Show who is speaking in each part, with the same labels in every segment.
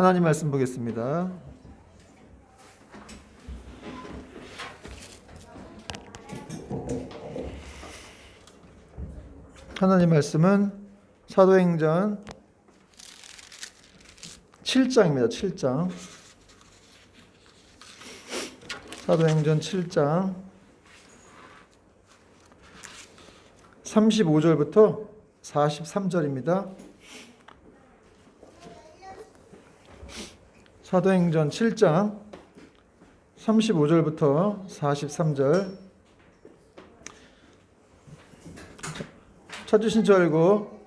Speaker 1: 하나님 말씀 보겠습니다. 하나님 말씀은 사도행전 7장입니다. 7장. 사도행전 7장 35절부터 43절입니다. 사도행전 7장 35절부터 43절 찾으신 줄 알고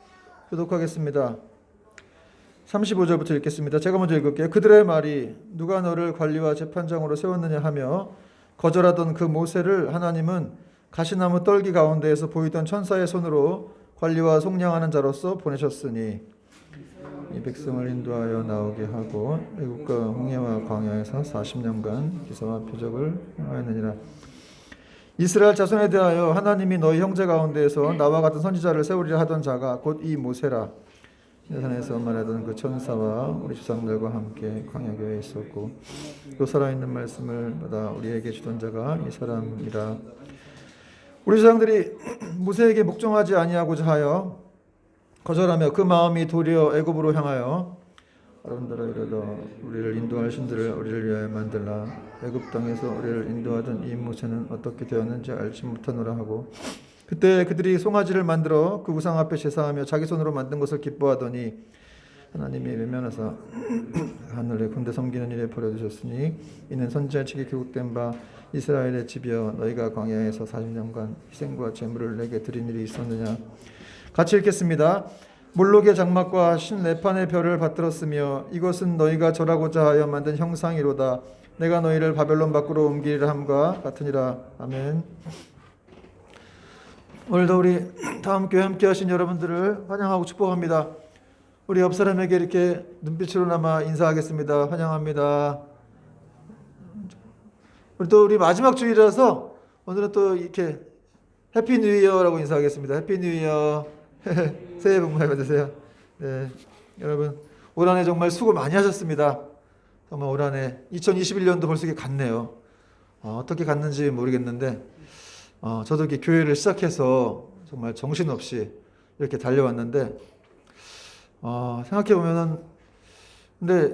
Speaker 1: 교독하겠습니다. 35절부터 읽겠습니다. 제가 먼저 읽을게요. 그들의 말이 누가 너를 관리와 재판장으로 세웠느냐 하며 거절하던 그 모세를 하나님은 가시나무 떨기 가운데에서 보이던 천사의 손으로 관리와 속량하는 자로서 보내셨으니 이 백성을 인도하여 나오게 하고 애국과 홍해와 광야에서 40년간 기사와 표적을 행하였느니라. 이스라엘 자손에 대하여 하나님이 너희 형제 가운데에서 나와 같은 선지자를 세우리라 하던 자가 곧 이 모세라. 산에서 말하던 그 천사와 우리 조상들과 함께 광야교에 있었고 또 살아있는 말씀을 받아 우리에게 주던 자가 이 사람이라. 우리 조상들이 모세에게 복종하지 아니하고자 하여 거절하며 그 마음이 도리어 애굽으로 향하여 아론더러 이르러 우리를 인도할 신들을 우리를 위하여 만들라. 애굽 땅에서 우리를 인도하던 이 모세는 어떻게 되었는지 알지 못하노라 하고 그때 그들이 송아지를 만들어 그 우상 앞에 제사하며 자기 손으로 만든 것을 기뻐하더니 하나님이 외면하사 하늘의 군대 섬기는 일에 버려두셨으니 이는 선지자 측에 교육된 바 이스라엘의 집이여 너희가 광야에서 40년간 희생과 제물을 내게 드린 일이 있었느냐. 같이 읽겠습니다. 몰록의 장막과 신레판의 별을 받들었으며 이것은 너희가 절하고자 하여 만든 형상이로다. 내가 너희를 바벨론 밖으로 옮기리라 함과 같으니라. 아멘. 오늘도 우리 다음교회 함께 하신 여러분들을 환영하고 축복합니다. 우리 옆 사람에게 이렇게 눈빛으로나마 인사하겠습니다. 환영합니다. 우리 마지막 주일이라서 오늘은 또 이렇게 해피 뉴 이어라고 인사하겠습니다. 해피 뉴 이어. 새해 복 많이 받으세요. 네, 여러분 올 한해 정말 수고 많이 하셨습니다. 정말 올 한해 2021년도 벌써 이렇게 갔네요. 어떻게 갔는지 모르겠는데 저도 이렇게 교회를 시작해서 정말 정신없이 이렇게 달려왔는데 생각해 보면은 근데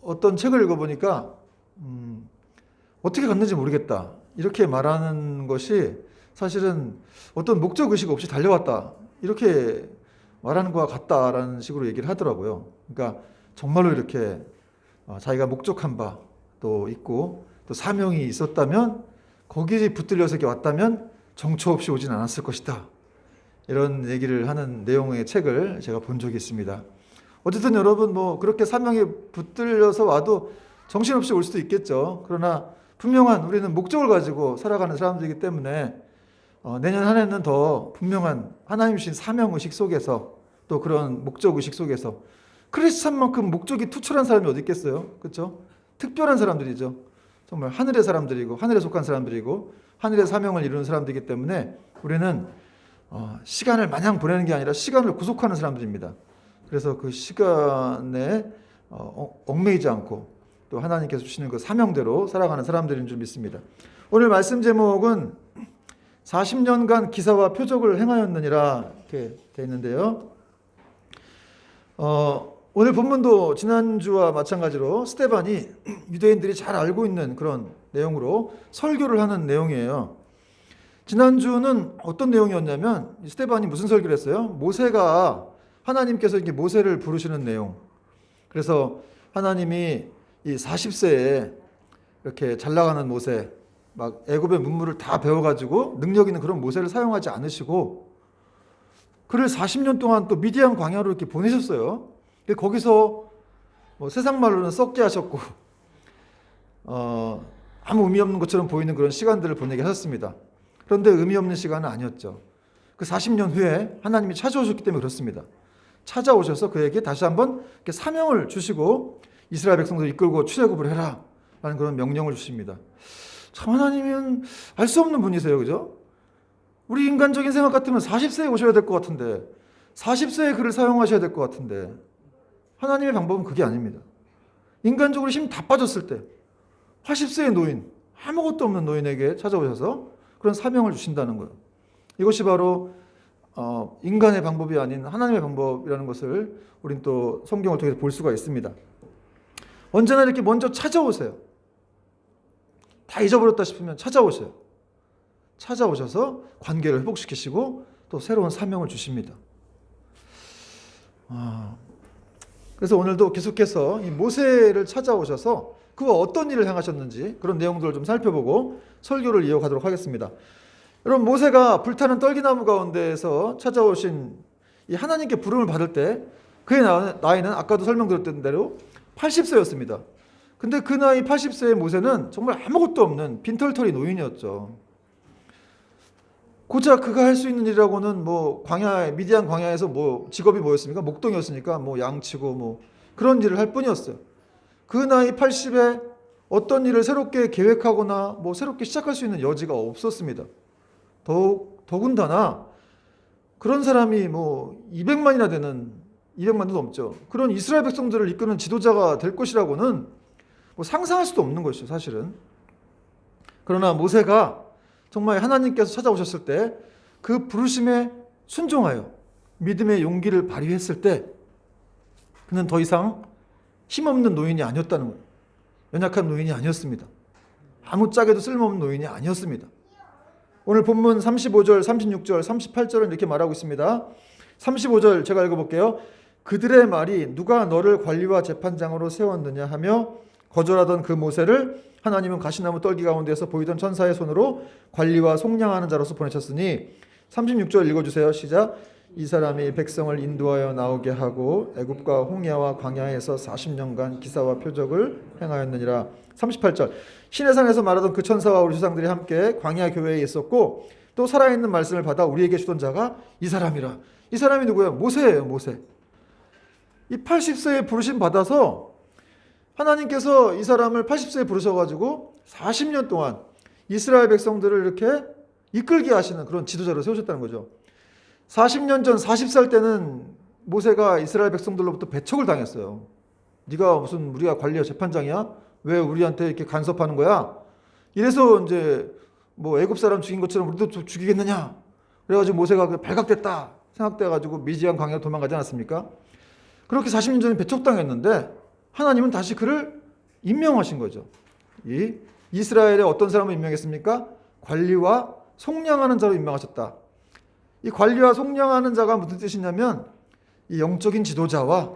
Speaker 1: 어떤 책을 읽어보니까 어떻게 갔는지 모르겠다 이렇게 말하는 것이 사실은 어떤 목적 의식 없이 달려왔다 이렇게 말하는 것과 같다라는 식으로 얘기를 하더라고요. 그러니까 정말로 이렇게 자기가 목적한 바도 있고 또 사명이 있었다면 거기에 붙들려서 이렇게 왔다면 정처 없이 오진 않았을 것이다. 이런 얘기를 하는 내용의 책을 제가 본 적이 있습니다. 어쨌든 여러분 그렇게 사명에 붙들려서 와도 정신없이 올 수도 있겠죠. 그러나 분명한 우리는 목적을 가지고 살아가는 사람들이기 때문에 내년 한 해는 더 분명한 하나님 주신 사명의식 속에서 또 그런 목적의식 속에서 크리스찬만큼 목적이 투철한 사람이 어디 있겠어요? 그렇죠? 특별한 사람들이죠. 정말 하늘의 사람들이고 하늘에 속한 사람들이고 하늘의 사명을 이루는 사람들이기 때문에 우리는 시간을 마냥 보내는 게 아니라 시간을 구속하는 사람들입니다. 그래서 그 시간에 얽매이지 않고 또 하나님께서 주시는 그 사명대로 살아가는 사람들인 줄 믿습니다. 오늘 말씀 제목은 40년간 기사와 표적을 행하였느니라 이렇게 되어 있는데요. 오늘 본문도 지난주와 마찬가지로 스데반이 유대인들이 잘 알고 있는 그런 내용으로 설교를 하는 내용이에요. 지난주는 어떤 내용이었냐면 스데반이 무슨 설교를 했어요? 모세가 하나님께서 이렇게 모세를 부르시는 내용. 그래서 하나님이 이 40세에 이렇게 잘 나가는 모세, 막 애굽의 문물을 다 배워가지고 능력 있는 그런 모세를 사용하지 않으시고 그를 40년 동안 또 미디안 광야로 이렇게 보내셨어요. 거기서 세상 말로는 썩게 하셨고 아무 의미 없는 것처럼 보이는 그런 시간들을 보내게 하셨습니다. 그런데 의미 없는 시간은 아니었죠. 그 40년 후에 하나님이 찾아오셨기 때문에 그렇습니다. 찾아오셔서 그에게 다시 한번 이렇게 사명을 주시고 이스라엘 백성들을 이끌고 출애굽을 해라 라는 그런 명령을 주십니다. 참 하나님은 알 수 없는 분이세요. 그죠? 우리 인간적인 생각 같으면 40세에 오셔야 될 것 같은데 40세에 그를 사용하셔야 될 것 같은데 하나님의 방법은 그게 아닙니다. 인간적으로 힘 다 빠졌을 때 80세의 노인, 아무것도 없는 노인에게 찾아오셔서 그런 사명을 주신다는 거예요. 이것이 바로 인간의 방법이 아닌 하나님의 방법이라는 것을 우린 또 성경을 통해서 볼 수가 있습니다. 언제나 이렇게 먼저 찾아오세요. 다 잊어버렸다 싶으면 찾아오세요. 찾아오셔서 관계를 회복시키시고 또 새로운 사명을 주십니다. 그래서 오늘도 계속해서 이 모세를 찾아오셔서 그가 어떤 일을 행하셨는지 그런 내용들을 좀 살펴보고 설교를 이어가도록 하겠습니다. 여러분, 모세가 불타는 떨기나무 가운데에서 찾아오신 이 하나님께 부름을 받을 때 그의 나이는 아까도 설명드렸던 대로 80세였습니다. 근데 그 나이 80세의 모세는 정말 아무것도 없는 빈털터리 노인이었죠. 고작 그가 할 수 있는 일이라고는 뭐 미디안 광야에서 뭐 직업이 뭐였습니까? 목동이었으니까 뭐 양치고 뭐 그런 일을 할 뿐이었어요. 그 나이 80에 어떤 일을 새롭게 계획하거나 뭐 새롭게 시작할 수 있는 여지가 없었습니다. 더군다나 그런 사람이 뭐 200만도 넘죠. 그런 이스라엘 백성들을 이끄는 지도자가 될 것이라고는 뭐 상상할 수도 없는 것이죠, 사실은. 그러나 모세가 정말 하나님께서 찾아오셨을 때 그 부르심에 순종하여 믿음의 용기를 발휘했을 때 그는 더 이상 힘없는 노인이 아니었다는 거예요. 연약한 노인이 아니었습니다. 아무짝에도 쓸모없는 노인이 아니었습니다. 오늘 본문 35절, 36절, 38절은 이렇게 말하고 있습니다. 35절 제가 읽어볼게요. 그들의 말이 누가 너를 관리와 재판장으로 세웠느냐 하며 거절하던 그 모세를 하나님은 가시나무 떨기 가운데서 보이던 천사의 손으로 관리와 속량하는 자로서 보내셨으니 36절 읽어주세요. 시작. 이 사람이 백성을 인도하여 나오게 하고 애굽과 홍해와 광야에서 40년간 기사와 표적을 행하였느니라. 38절 시내산에서 말하던 그 천사와 우리 조상들이 함께 광야 교회에 있었고 또 살아있는 말씀을 받아 우리에게 주던 자가 이 사람이라. 이 사람이 누구예요? 모세예요. 모세. 이 80세에 부르심 받아서 하나님께서 이 사람을 80세에 부르셔가지고 40년 동안 이스라엘 백성들을 이렇게 이끌게 하시는 그런 지도자로 세우셨다는 거죠. 40년 전 40살 때는 모세가 이스라엘 백성들로부터 배척을 당했어요. 네가 무슨 우리가 관리와 재판장이야? 왜 우리한테 이렇게 간섭하는 거야? 이래서 이제 뭐 애굽 사람 죽인 것처럼 우리도 죽이겠느냐? 그래가지고 모세가 발각됐다 생각돼가지고 미디안 광야로 도망가지 않았습니까? 그렇게 40년 전에 배척당했는데 하나님은 다시 그를 임명하신 거죠. 이 이스라엘에 어떤 사람을 임명했습니까? 관리와 속량하는 자로 임명하셨다. 이 관리와 속량하는 자가 무슨 뜻이냐면 이 영적인 지도자와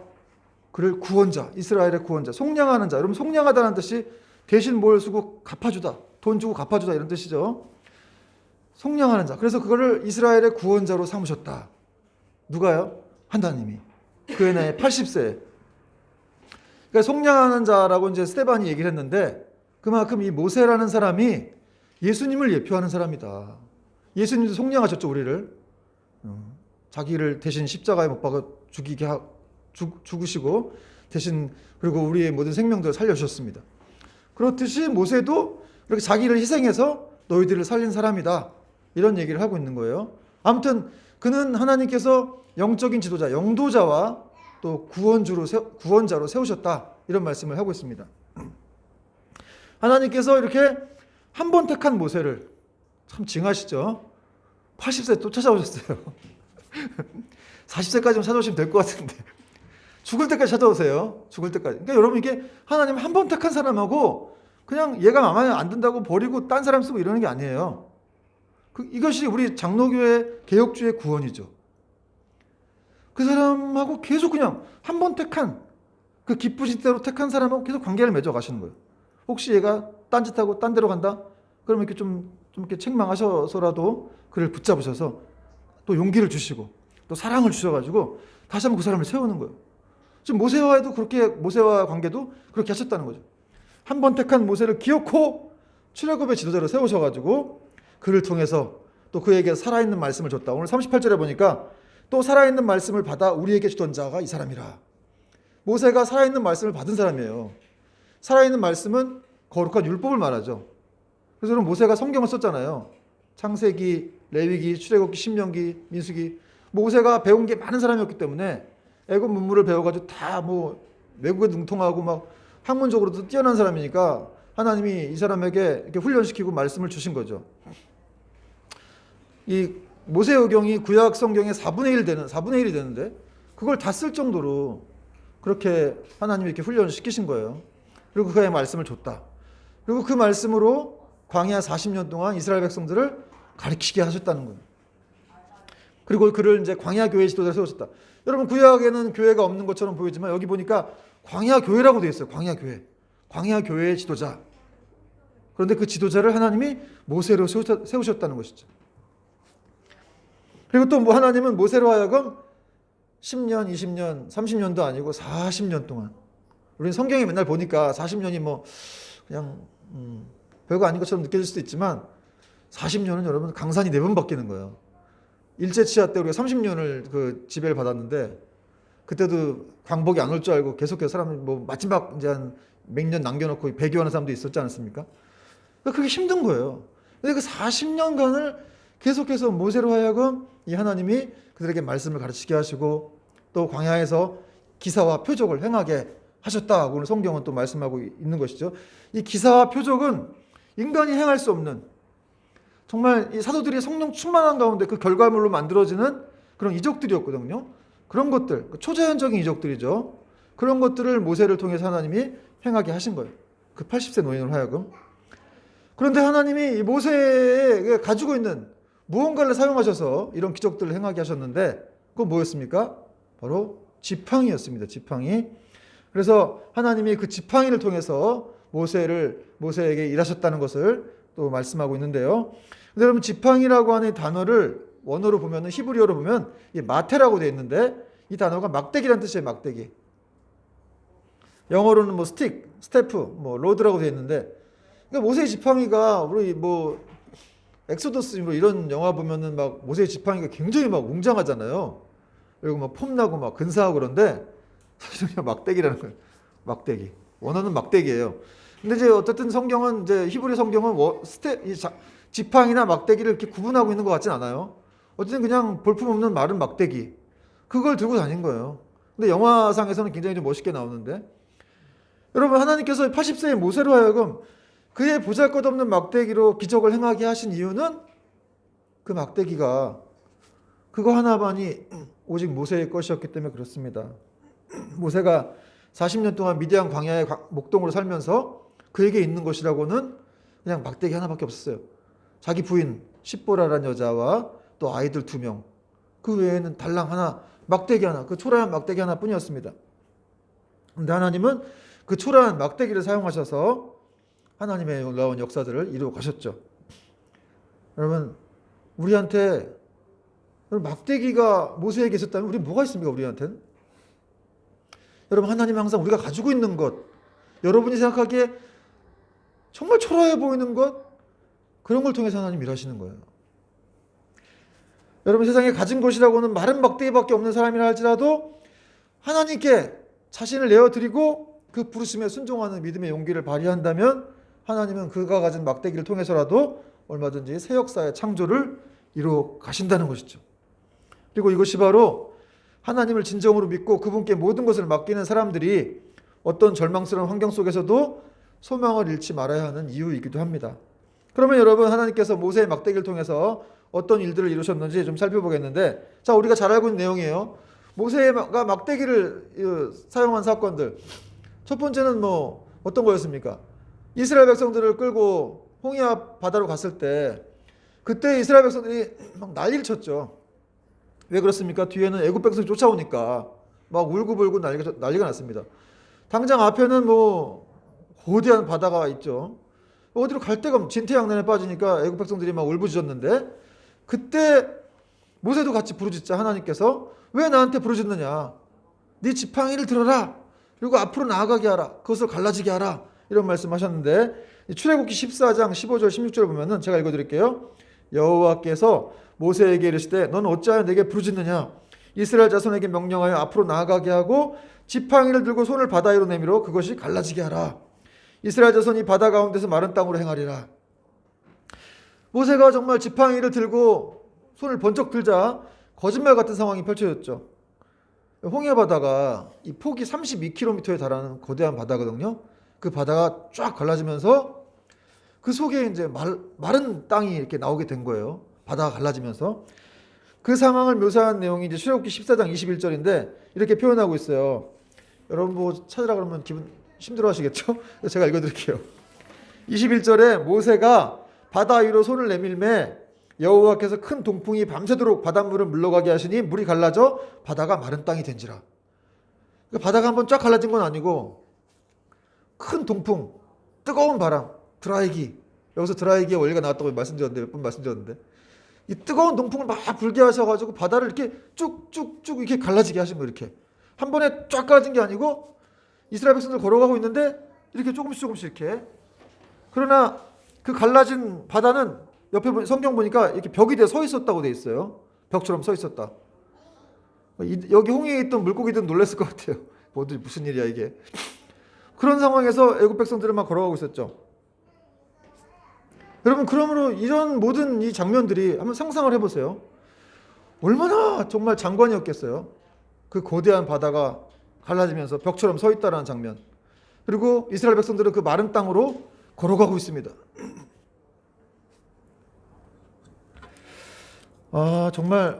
Speaker 1: 그를 구원자, 이스라엘의 구원자, 속량하는 자. 여러분, 속량하다는 뜻이 대신 뭘 쓰고 갚아주다, 돈 주고 갚아주다 이런 뜻이죠. 속량하는 자. 그래서 그거를 이스라엘의 구원자로 삼으셨다. 누가요? 하나님이. 그의 나이 80세. 그러니까 속량하는 자라고 이제 스데반이 얘기를 했는데 그만큼 이 모세라는 사람이 예수님을 예표하는 사람이다. 예수님도 속량하셨죠, 우리를. 자기를 대신 십자가에 못 박아 죽으시고 대신 그리고 우리의 모든 생명들을 살려주셨습니다. 그렇듯이 모세도 이렇게 자기를 희생해서 너희들을 살린 사람이다. 이런 얘기를 하고 있는 거예요. 아무튼 그는 하나님께서 영적인 지도자, 영도자와 또 구원자로 세우셨다. 이런 말씀을 하고 있습니다. 하나님께서 이렇게 한 번 택한 모세를 참 징하시죠. 80세 또 찾아오셨어요. 40세까지만 찾아오시면 될 것 같은데 죽을 때까지 찾아오세요. 죽을 때까지. 그러니까 여러분, 이게 하나님 한 번 택한 사람하고 그냥 얘가 마음에 안 든다고 버리고 딴 사람 쓰고 이러는 게 아니에요. 이것이 우리 장로교회 개혁주의 구원이죠. 그 사람하고 계속 그냥 한 번 택한 그 기쁘신 대로 택한 사람하고 계속 관계를 맺어 가시는 거예요. 혹시 얘가 딴짓하고 딴 데로 간다? 그러면 이렇게 좀 이렇게 책망하셔서라도 그를 붙잡으셔서 또 용기를 주시고 또 사랑을 주셔가지고 다시 한번 그 사람을 세우는 거예요. 지금 모세와 관계도 그렇게 하셨다는 거죠. 한 번 택한 모세를 기어코 출애굽의 지도자로 세우셔가지고 그를 통해서 또 그에게 살아있는 말씀을 줬다. 오늘 38절에 보니까 또 살아있는 말씀을 받아 우리에게 주던 자가 이 사람이라. 모세가 살아있는 말씀을 받은 사람이에요. 살아있는 말씀은 거룩한 율법을 말하죠. 그래서 여러분, 모세가 성경을 썼잖아요. 창세기, 레위기, 출애굽기, 신명기, 민수기. 모세가 배운 게 많은 사람이었기 때문에 애굽 문물을 배워가지고 다 뭐 외국에 능통하고 막 학문적으로도 뛰어난 사람이니까 하나님이 이 사람에게 이렇게 훈련시키고 말씀을 주신 거죠. 이 모세오경이 구약 성경의 4분의 1이 되는데 그걸 다 쓸 정도로 그렇게 하나님이 이렇게 훈련을 시키신 거예요. 그리고 그의 말씀을 줬다. 그리고 그 말씀으로 광야 40년 동안 이스라엘 백성들을 가르치게 하셨다는 거예요. 그리고 그를 이제 광야 교회 지도자로 세우셨다. 여러분 구약에는 교회가 없는 것처럼 보이지만 여기 보니까 광야 교회라고 되어 있어요. 광야 교회. 광야 교회의 지도자. 그런데 그 지도자를 하나님이 모세로 세우셨다는 것이죠. 그리고 또 뭐 하나님은 모세로 하여금 10년, 20년, 30년도 아니고 40년 동안. 우리는 성경에 맨날 보니까 40년이 뭐 그냥 별거 아닌 것처럼 느껴질 수도 있지만 40년은 여러분 강산이 4번 바뀌는 거예요. 일제치하 때 우리가 30년을 그 지배를 받았는데 그때도 광복이 안 올 줄 알고 계속해서 사람이 뭐 마지막 이제 한 몇 년 남겨놓고 배교하는 사람도 있었지 않습니까? 그게 힘든 거예요. 근데 그 40년간을 계속해서 모세로 하여금 이 하나님이 그들에게 말씀을 가르치게 하시고 또 광야에서 기사와 표적을 행하게 하셨다고 오늘 성경은 또 말씀하고 있는 것이죠. 이 기사와 표적은 인간이 행할 수 없는 정말 이 사도들이 성령 충만한 가운데 그 결과물로 만들어지는 그런 이적들이었거든요. 그런 것들, 초자연적인 이적들이죠. 그런 것들을 모세를 통해서 하나님이 행하게 하신 거예요. 그 80세 노인으로 하여금. 그런데 하나님이 모세에 가지고 있는 무언가를 사용하셔서 이런 기적들을 행하게 하셨는데 그건 뭐였습니까? 바로 지팡이였습니다. 지팡이. 그래서 하나님이 그 지팡이를 통해서 모세에게 일하셨다는 것을 또 말씀하고 있는데요. 근데 여러분 지팡이라고 하는 단어를 원어로 보면 히브리어로 보면 마테라고 되어 있는데 이 단어가 막대기라는 뜻이에요. 막대기. 영어로는 뭐 스태프, 뭐 로드라고 되어 있는데 그러니까 모세의 지팡이가 우리 뭐 엑소더스 뭐 이런 영화 보면은 막 모세의 지팡이가 굉장히 막 웅장하잖아요. 그리고 막 폼나고 막 근사하고 그런데 사실은 그냥 막대기라는 거예요. 막대기. 원어는 막대기예요. 근데 이제 어쨌든 성경은 이제 히브리 성경은 지팡이나 막대기를 이렇게 구분하고 있는 것 같진 않아요. 어쨌든 그냥 볼품없는 마른 막대기. 그걸 들고 다닌 거예요. 근데 영화상에서는 굉장히 좀 멋있게 나오는데 여러분 하나님께서 80세의 모세로 하여금 그의 보잘것없는 막대기로 기적을 행하게 하신 이유는 그 막대기가 그거 하나만이 오직 모세의 것이었기 때문에 그렇습니다. 모세가 40년 동안 미디안 광야의 목동으로 살면서 그에게 있는 것이라고는 그냥 막대기 하나밖에 없었어요. 자기 부인 십보라라는 여자와 또 아이들 2명. 그 외에는 달랑 하나, 막대기 하나, 그 초라한 막대기 하나뿐이었습니다. 그런데 하나님은 그 초라한 막대기를 사용하셔서 하나님의 놀라운 역사들을 이루어 가셨죠. 여러분 우리한테 막대기가 모세에게 있었다면 우리 뭐가 있습니까? 우리한테는? 여러분 하나님은 항상 우리가 가지고 있는 것, 여러분이 생각하기에 정말 초라해 보이는 것, 그런 걸 통해서 하나님 일하시는 거예요. 여러분 세상에 가진 것이라고는 마른 막대기밖에 없는 사람이라 할지라도 하나님께 자신을 내어드리고 그 부르심에 순종하는 믿음의 용기를 발휘한다면 하나님은 그가 가진 막대기를 통해서라도 얼마든지 새 역사의 창조를 이루어 가신다는 것이죠. 그리고 이것이 바로 하나님을 진정으로 믿고 그분께 모든 것을 맡기는 사람들이 어떤 절망스러운 환경 속에서도 소망을 잃지 말아야 하는 이유이기도 합니다. 그러면 여러분 하나님께서 모세의 막대기를 통해서 어떤 일들을 이루셨는지 좀 살펴보겠는데 자 우리가 잘 알고 있는 내용이에요. 모세가 막대기를 사용한 사건들 첫 번째는 뭐 어떤 거였습니까? 이스라엘 백성들을 끌고 홍해 바다로 갔을 때 그때 이스라엘 백성들이 막 난리를 쳤죠. 왜 그렇습니까? 뒤에는 애굽 백성이 쫓아오니까 막 울고불고 난리가 났습니다. 당장 앞에는 뭐 거대한 바다가 있죠. 어디로 갈 데가 없는 진퇴양난에 빠지니까 애굽 백성들이 막 울부짖었는데 그때 모세도 같이 부르짖자 하나님께서 왜 나한테 부르짖느냐? 네 지팡이를 들어라. 그리고 앞으로 나아가게 하라. 그것을 갈라지게 하라. 이런 말씀하셨는데 출애굽기 14장 15절 16절 보면은 제가 읽어드릴게요. 여호와께서 모세에게 이르시되 너는 어찌하여 내게 부르짖느냐? 이스라엘 자손에게 명령하여 앞으로 나아가게 하고 지팡이를 들고 손을 바다 위로 내밀어 그것이 갈라지게 하라. 이스라엘 자손이 바다 가운데서 마른 땅으로 행하리라. 모세가 정말 지팡이를 들고 손을 번쩍 들자 거짓말 같은 상황이 펼쳐졌죠. 홍해 바다가 이 폭이 32km에 달하는 거대한 바다거든요. 그 바다가 쫙 갈라지면서 그 속에 이제 마른 땅이 이렇게 나오게 된 거예요. 바다가 갈라지면서. 그 상황을 묘사한 내용이 이제 출애굽기 14장 21절인데 이렇게 표현하고 있어요. 여러분 뭐 찾으라 그러면 기분 힘들어 하시겠죠? 제가 읽어드릴게요. 21절에 모세가 바다 위로 손을 내밀매 여호와께서 큰 동풍이 밤새도록 바닷물을 물러가게 하시니 물이 갈라져 바다가 마른 땅이 된지라. 그러니까 바다가 한번 쫙 갈라진 건 아니고 큰 동풍, 뜨거운 바람, 드라이기. 여기서 드라이기의 원리가 나왔다고 말씀드렸는데 몇 번 말씀드렸는데 이 뜨거운 동풍을 막 불게 하셔가지고 바다를 이렇게 쭉쭉쭉 이렇게 갈라지게 하신 거예요. 이렇게 한 번에 쫙 갈라진 게 아니고 이스라엘 백성들 걸어가고 있는데 이렇게 조금씩 이렇게. 그러나 그 갈라진 바다는 옆에 성경 보니까 이렇게 벽이 돼 서 있었다고 돼 있어요. 벽처럼 서 있었다. 여기 홍해에 있던 물고기들은 놀랐을 것 같아요. 모두 무슨 일이야 이게. 그런 상황에서 애굽 백성들은 막 걸어가고 있었죠. 여러분 그러므로 이런 모든 이 장면들이 한번 상상을 해보세요. 얼마나 정말 장관이었겠어요. 그 거대한 바다가 갈라지면서 벽처럼 서 있다라는 장면. 그리고 이스라엘 백성들은 그 마른 땅으로 걸어가고 있습니다. 아 정말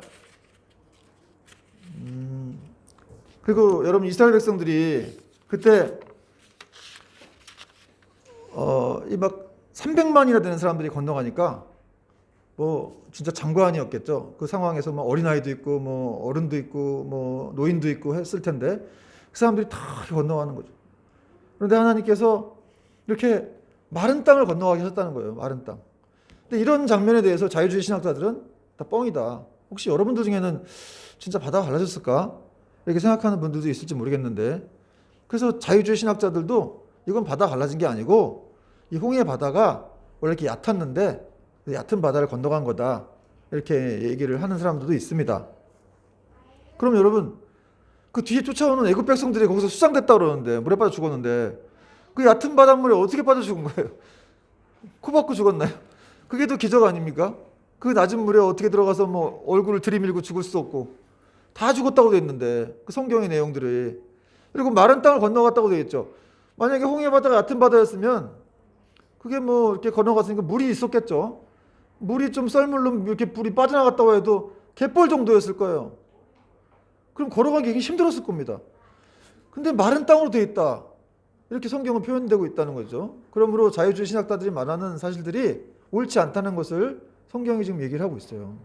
Speaker 1: 그리고 여러분 이스라엘 백성들이 그때 이 막 300만이나 되는 사람들이 건너가니까 뭐 진짜 장관이었겠죠. 그 상황에서 뭐 어린아이도 있고 뭐 어른도 있고 뭐 노인도 있고 했을 텐데 그 사람들이 다 건너가는 거죠. 그런데 하나님께서 이렇게 마른 땅을 건너가게 하셨다는 거예요. 마른 땅. 근데 이런 장면에 대해서 자유주의 신학자들은 다 뻥이다. 혹시 여러분들 중에는 진짜 바다가 갈라졌을까? 이렇게 생각하는 분들도 있을지 모르겠는데 그래서 자유주의 신학자들도 이건 바다가 갈라진 게 아니고 이 홍해 바다가 원래 이렇게 얕았는데 얕은 바다를 건너간 거다. 이렇게 얘기를 하는 사람들도 있습니다. 그럼 여러분 그 뒤에 쫓아오는 애굽 백성들이 거기서 수상됐다 그러는데 물에 빠져 죽었는데 그 얕은 바닷물에 어떻게 빠져 죽은 거예요? 코 박고 죽었나요? 그게 더 기적 아닙니까? 그 낮은 물에 어떻게 들어가서 뭐 얼굴을 들이밀고 죽을 수 없고 다 죽었다고 돼 있는데 그 성경의 내용들이. 그리고 마른 땅을 건너갔다고 돼 있죠. 만약에 홍해 바다가 얕은 바다였으면 그게 뭐 이렇게 건너갔으니까 물이 있었겠죠. 물이 좀 썰물로 이렇게 물이 빠져나갔다고 해도 갯벌 정도였을 거예요. 그럼 걸어가기 힘들었을 겁니다. 근데 마른 땅으로 돼 있다. 이렇게 성경은 표현되고 있다는 거죠. 그러므로 자유주의 신학자들이 말하는 사실들이 옳지 않다는 것을 성경이 지금 얘기를 하고 있어요.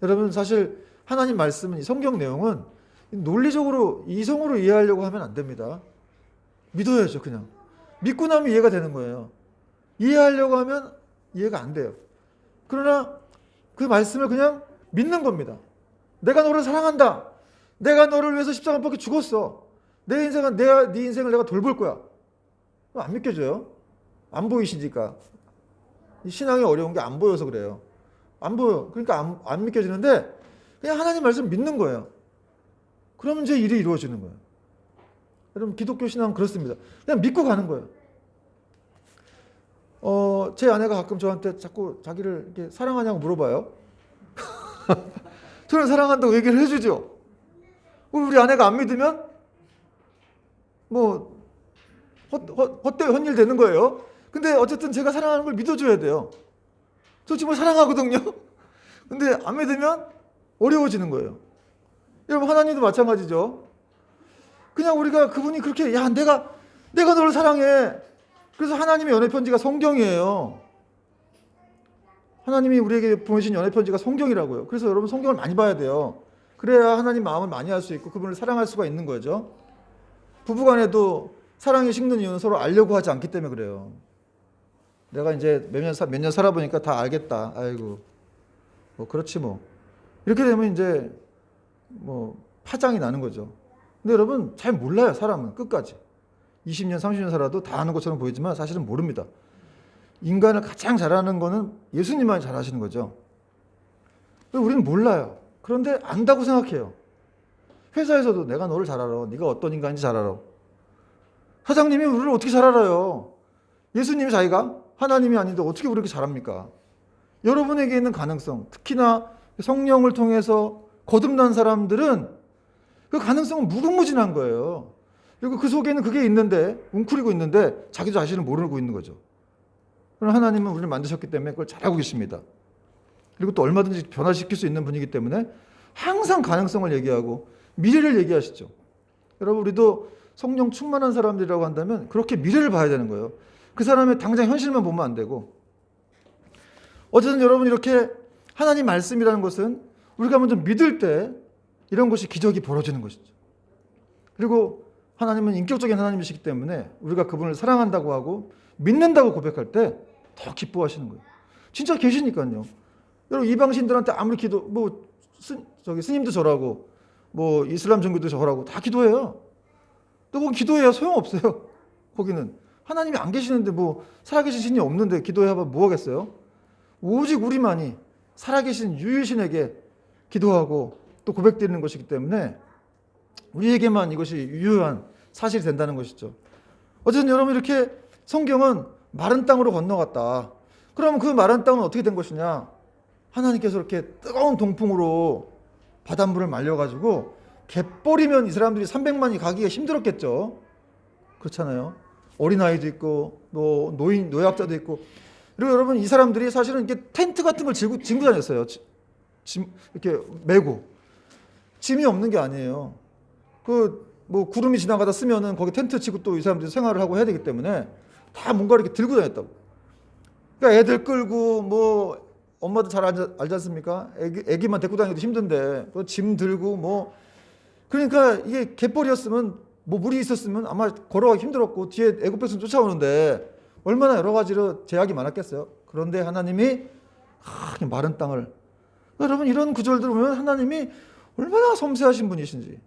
Speaker 1: 여러분 사실 하나님 말씀은 이 성경 내용은 논리적으로 이성으로 이해하려고 하면 안 됩니다. 믿어야죠. 그냥 믿고 나면 이해가 되는 거예요. 이해하려고 하면 이해가 안 돼요. 그러나 그 말씀을 그냥 믿는 겁니다. 내가 너를 사랑한다. 내가 너를 위해서 십자가 못 박혀 죽었어. 내 인생은 네 인생을 내가 돌볼 거야. 안 믿겨져요. 안 보이시니까. 신앙이 어려운 게 안 보여서 그래요. 안 보여. 그러니까 안 믿겨지는데 그냥 하나님 말씀 믿는 거예요. 그러면 제 일이 이루어지는 거예요. 여러분 기독교 신앙은 그렇습니다. 그냥 믿고 가는 거예요. 제 아내가 가끔 저한테 자꾸 자기를 이렇게 사랑하냐고 물어봐요. 저는 사랑한다고 얘기를 해주죠. 우리 아내가 안 믿으면 뭐 헛일 되는 거예요. 근데 어쨌든 제가 사랑하는 걸 믿어줘야 돼요. 저 정말 사랑하거든요. 근데 안 믿으면 어려워지는 거예요. 여러분 하나님도 마찬가지죠. 그냥 우리가 그분이 그렇게 야 내가 너를 사랑해. 그래서 하나님의 연애 편지가 성경이에요. 하나님이 우리에게 보내신 연애 편지가 성경이라고요. 그래서 여러분 성경을 많이 봐야 돼요. 그래야 하나님 마음을 많이 알 수 있고 그분을 사랑할 수가 있는 거죠. 부부간에도 사랑이 식는 이유는 서로 알려고 하지 않기 때문에 그래요. 내가 이제 몇 년 살아보니까 다 알겠다. 아이고 뭐 그렇지 뭐. 이렇게 되면 이제 뭐 파장이 나는 거죠. 근데 여러분 잘 몰라요. 사람은 끝까지 20년 30년 살아도 다 아는 것처럼 보이지만 사실은 모릅니다. 인간을 가장 잘하는 거는 예수님만 잘하시는 거죠. 우리는 몰라요. 그런데 안다고 생각해요. 회사에서도 내가 너를 잘 알아. 네가 어떤 인간인지 잘 알아. 사장님이 우리를 어떻게 잘 알아요? 예수님이 자기가 하나님이 아닌데 어떻게 우리를 잘합니까? 여러분에게 있는 가능성, 특히나 성령을 통해서 거듭난 사람들은 그 가능성은 무궁무진한 거예요. 그리고 그 속에는 그게 있는데 웅크리고 있는데 자기 자신을 모르고 있는 거죠. 그러나 하나님은 우리를 만드셨기 때문에 그걸 잘하고 계십니다. 그리고 또 얼마든지 변화시킬 수 있는 분이기 때문에 항상 가능성을 얘기하고 미래를 얘기하시죠. 여러분 우리도 성령 충만한 사람들이라고 한다면 그렇게 미래를 봐야 되는 거예요. 그 사람의 당장 현실만 보면 안 되고. 어쨌든 여러분 이렇게 하나님 말씀이라는 것은 우리가 먼저 믿을 때 이런 것이 기적이 벌어지는 것이죠. 그리고 하나님은 인격적인 하나님이시기 때문에 우리가 그분을 사랑한다고 하고 믿는다고 고백할 때 더 기뻐하시는 거예요. 진짜 계시니까요. 여러분 이방신들한테 아무리 기도 스님도 절하고 뭐 이슬람 종교도 절하고 다 기도해요. 또 거기 기도해야 소용없어요. 거기는 하나님이 안 계시는데 뭐 살아계신 신이 없는데 기도해야 뭐 하겠어요? 오직 우리만이 살아계신 유일신에게 기도하고 또 고백드리는 것이기 때문에 우리에게만 이것이 유효한 사실이 된다는 것이죠. 어쨌든 여러분 이렇게 성경은 마른 땅으로 건너갔다. 그럼 그 마른 땅은 어떻게 된 것이냐? 하나님께서 이렇게 뜨거운 동풍으로 바닷물을 말려가지고 갯벌이면 이 사람들이 300만이 가기가 힘들었겠죠. 그렇잖아요. 어린아이도 있고 노인, 노약자도 있고. 그리고 여러분 이 사람들이 사실은 이렇게 텐트 같은 걸 지고 다녔어요. 이렇게 메고. 짐이 없는 게 아니에요. 뭐 구름이 지나가다 쓰면은 거기 텐트 치고 또 이 사람들이 생활을 하고 해야 되기 때문에 다 뭔가 이렇게 들고 다녔다고. 그러니까 애들 끌고 뭐 엄마도 잘 알지 않습니까? 애기만 데리고 다니기도 힘든데 또 짐 들고 뭐 그러니까 이게 갯벌이었으면 뭐 물이 있었으면 아마 걸어가기 힘들었고 뒤에 애굽 백성 쫓아오는데 얼마나 여러 가지로 제약이 많았겠어요. 그런데 하나님이 마른 땅을 여러분 이런 구절들 보면 하나님이 얼마나 섬세하신 분이신지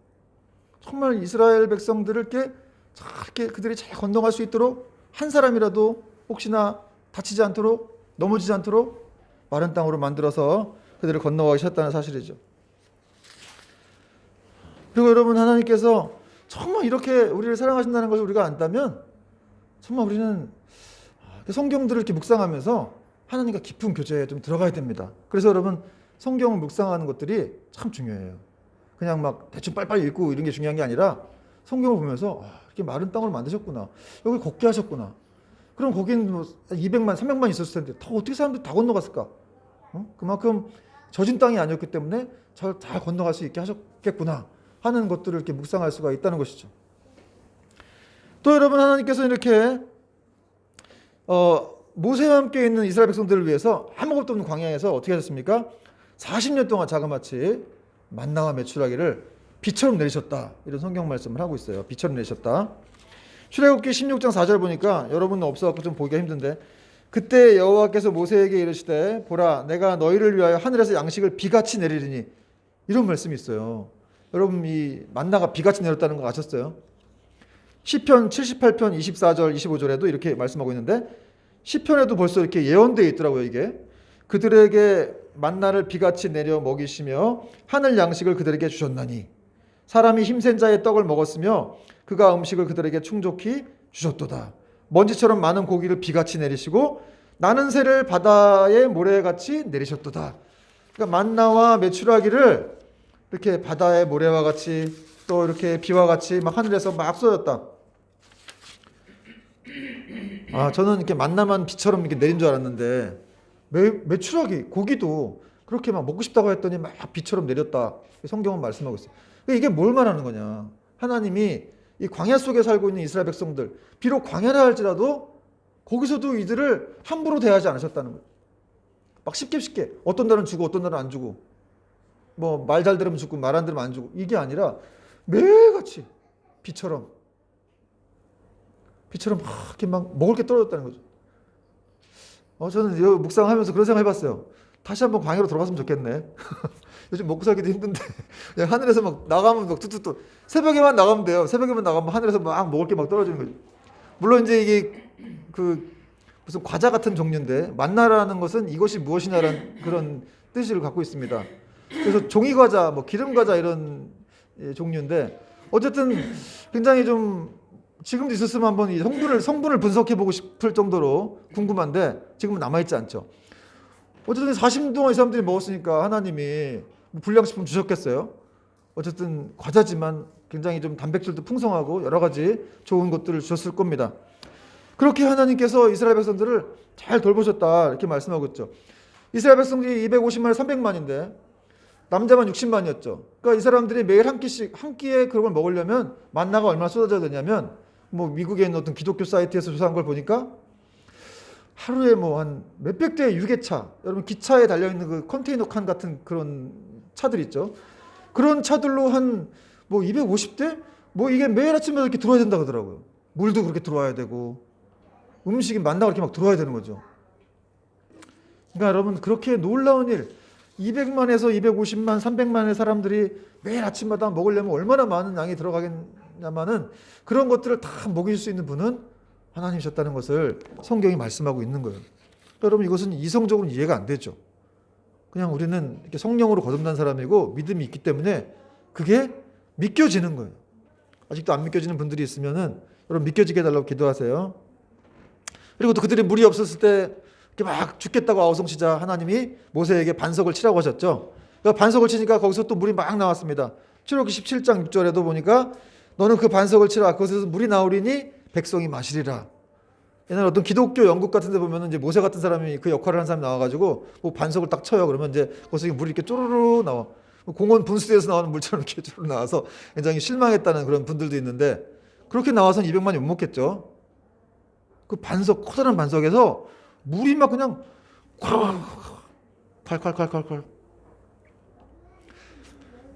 Speaker 1: 정말 이스라엘 백성들을 이렇게 그들이 잘 건너갈 수 있도록 한 사람이라도 혹시나 다치지 않도록 넘어지지 않도록 마른 땅으로 만들어서 그들을 건너가게 하셨다는 사실이죠. 그리고 여러분 하나님께서 정말 이렇게 우리를 사랑하신다는 것을 우리가 안다면 정말 우리는 성경들을 이렇게 묵상하면서 하나님과 깊은 교제에 좀 들어가야 됩니다. 그래서 여러분 성경을 묵상하는 것들이 참 중요해요. 그냥 막 대충 빨빨 읽고 이런 게 중요한 게 아니라 성경을 보면서 이렇게 마른 땅으로 만드셨구나. 여기 걷게 하셨구나. 그럼 거기는 뭐 200만, 300만 있었을 텐데 어떻게 사람들이 다 건너갔을까? 그만큼 젖은 땅이 아니었기 때문에 잘 건너갈 수 있게 하셨겠구나 하는 것들을 이렇게 묵상할 수가 있다는 것이죠. 또 여러분 하나님께서 이렇게 모세와 함께 있는 이스라엘 백성들을 위해서 아무것도 없는 광야에서 어떻게 하셨습니까? 40년 동안 자그마치 만나와 메추라기를 비처럼 내리셨다. 이런 성경 말씀을 하고 있어요. 비처럼 내리셨다. 출애굽기 16장 4절 보니까 여러분은 없어갖고 좀 보기가 힘든데 그때 여호와께서 모세에게 이르시되 보라 내가 너희를 위하여 하늘에서 양식을 비같이 내리리니 이런 말씀이 있어요. 여러분 이 만나가 비같이 내렸다는 거 아셨어요? 시편 78편 24절 25절에도 이렇게 말씀하고 있는데 시편에도 벌써 이렇게 예언되어 있더라고요. 이게 그들에게 만나를 비같이 내려 먹이시며 하늘 양식을 그들에게 주셨나니 사람이 힘센 자의 떡을 먹었으며 그가 음식을 그들에게 충족히 주셨도다. 먼지처럼 많은 고기를 비같이 내리시고 나는 새를 바다의 모래같이 내리셨도다. 그러니까 만나와 메추라기를 이렇게 바다의 모래와 같이 또 이렇게 비와 같이 막 하늘에서 막 쏟았다. 저는 이렇게 만나만 비처럼 이렇게 내린 줄 알았는데 메추라기 고기도 그렇게 막 먹고 싶다고 했더니 막 비처럼 내렸다. 성경은 말씀하고 있어요. 이게 뭘 말하는 거냐? 하나님이 이 광야 속에 살고 있는 이스라엘 백성들 비록 광야라 할지라도 거기서도 이들을 함부로 대하지 않으셨다는 거예요. 막 쉽게 어떤 날은 주고 어떤 날은 안 주고 뭐 말 잘 들으면 주고 말 안 들으면 안 주고 이게 아니라 매일같이 비처럼 막 이렇게 막 먹을 게 떨어졌다는 거죠. 저는 묵상하면서 그런 생각 해봤어요. 다시 한번 광야로 돌아갔으면 좋겠네. 요즘 먹고 살기도 힘든데 그냥 하늘에서 막 나가면 막 뚜뚜뚜 새벽에만 나가면 돼요. 새벽에만 나가면 하늘에서 막 먹을 게 막 떨어지는 거죠. 물론 이제 이게 무슨 과자 같은 종류인데 만나라는 것은 이것이 무엇이냐라는 그런 뜻을 갖고 있습니다. 그래서 종이 과자, 뭐 기름 과자 이런 종류인데 어쨌든 굉장히 좀 지금도 있었으면 한번 이 성분을 분석해 보고 싶을 정도로 궁금한데 지금은 남아있지 않죠. 어쨌든 40년 동안 이 사람들이 먹었으니까 하나님이 불량식품 주셨겠어요. 어쨌든 과자지만 굉장히 좀 단백질도 풍성하고 여러 가지 좋은 것들을 주셨을 겁니다. 그렇게 하나님께서 이스라엘 백성들을 잘 돌보셨다 이렇게 말씀하고 있죠. 이스라엘 백성들이 250만, 300만인데 남자만 60만이었죠. 그러니까 이 사람들이 매일 한 끼씩 한 끼에 그런 걸 먹으려면 만나가 얼마나 쏟아져야 되냐면 뭐 미국에 있는 어떤 기독교 사이트에서 조사한 걸 보니까 하루에 뭐 한 몇백 대의 유괴차, 여러분 기차에 달려 있는 그 컨테이너 칸 같은 그런 차들 있죠. 그런 차들로 한 뭐 250대? 뭐 이게 매일 아침마다 이렇게 들어와야 된다 그러더라고요. 물도 그렇게 들어와야 되고 음식이 만나가 이렇게 막 들어와야 되는 거죠. 그러니까 여러분 그렇게 놀라운 일 200만에서 250만, 300만의 사람들이 매일 아침마다 먹으려면 얼마나 많은 양이 들어가겠냐마는 그런 것들을 다 먹일 수 있는 분은 하나님이셨다는 것을 성경이 말씀하고 있는 거예요. 그러니까 여러분 이것은 이성적으로 이해가 안 되죠. 그냥 우리는 이렇게 성령으로 거듭난 사람이고 믿음이 있기 때문에 그게 믿겨지는 거예요. 아직도 안 믿겨지는 분들이 있으면은 여러분 믿겨지게 해달라고 기도하세요. 그리고 또 그들이 물이 없었을 때 이렇게 막 죽겠다고 아우성치자 하나님이 모세에게 반석을 치라고 하셨죠. 그러니까 반석을 치니까 거기서 또 물이 막 나왔습니다. 출애굽기 17장 6절에도 보니까 너는 그 반석을 치라 그것에서 물이 나오리니 백성이 마시리라. 옛날 어떤 기독교 연극 같은 데 보면은 이제 모세 같은 사람이 그 역할을 하는 사람이 나와가지고 뭐 반석을 딱 쳐요. 그러면 이제 거기서 물이 이렇게 쪼르르 나와. 공원 분수대에서 나오는 물처럼 이렇게 쪼르르 나와서 굉장히 실망했다는 그런 분들도 있는데 그렇게 나와서는 200만이 못 먹겠죠. 그 반석, 커다란 반석에서 물이 막 그냥 콸콸콸콸콸.